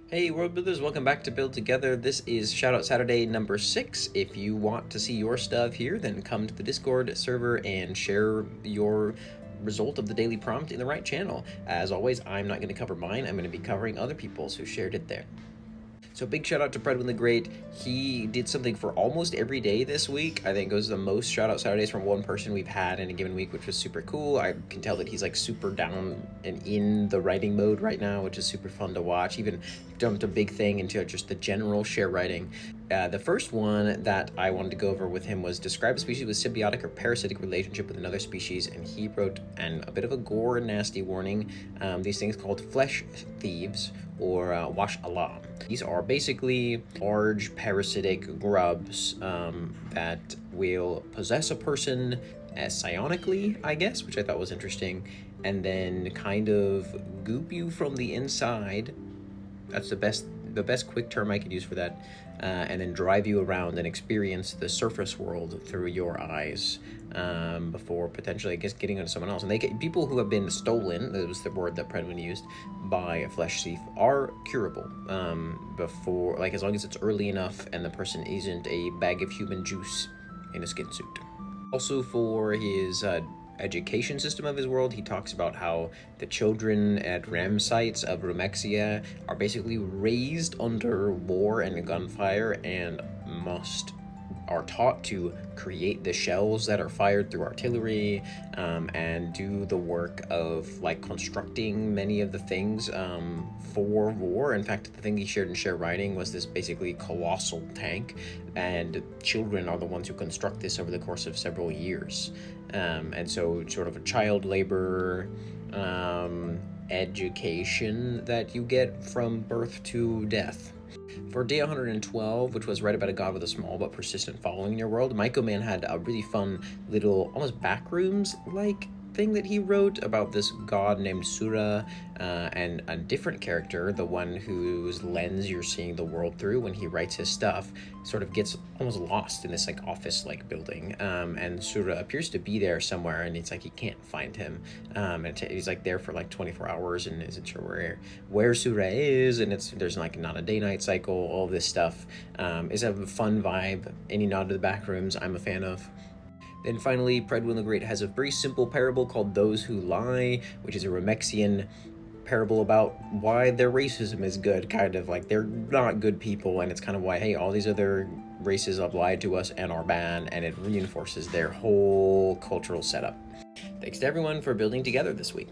Hey World Builders, welcome back to Build Together. This is Shoutout Saturday number 6. If you want to see your stuff here, then come to the Discord server and share your result of the daily prompt in the right channel. As always, I'm not going to cover mine, I'm going to be covering other people's who shared it there. So big shout out to Predwin the Great. He did something for almost every day this week. I think it was the most shout out Saturdays from one person we've had in a given week, which was super cool. I can tell that he's like super down and in the writing mode right now, which is super fun to watch. Even dumped a big thing into just the general share writing. The first one that I wanted to go over with him was describe a species with symbiotic or parasitic relationship with another species, and he wrote a bit of a gore and nasty warning. These things called flesh thieves or wash alam. These are basically large parasitic grubs that will possess a person psionically, I guess, which I thought was interesting, and then kind of goop you from the inside. That's the best quick term I could use for that, and then drive you around and experience the surface world through your eyes before potentially, I guess, getting onto someone else. And people who have been stolen, that was the word that Predwin used, by a flesh thief are curable before, like, as long as it's early enough and the person isn't a bag of human juice in a skin suit. Also, for his education system of his world, he talks about how the children at Ram sites of Rumexia are basically raised under war and gunfire and are taught to create the shells that are fired through artillery, and do the work of like constructing many of the things for war. In fact, the thing he shared in share writing was this basically colossal tank, and children are the ones who construct this over the course of several years. And so sort of a child labor education that you get from birth to death. For day 112, which was write about a god with a small but persistent following in your world, Maiko Man had a really fun little, almost backrooms-like thing that he wrote about this god named Sura, and a different character, the one whose lens you're seeing the world through when he writes his stuff, sort of gets almost lost in this like office-like building, and Sura appears to be there somewhere, and it's like he can't find him, and he's like there for like 24 hours and isn't sure where Sura is, and there's like not a day-night cycle. All this stuff is a fun vibe. Any nod to the back rooms I'm a fan of. Then finally, Predwin the Great has a very simple parable called Those Who Lie, which is a Remexian parable about why their racism is good, kind of like they're not good people, and it's kind of why, hey, all these other races have lied to us and are bad, and it reinforces their whole cultural setup. Thanks to everyone for building together this week.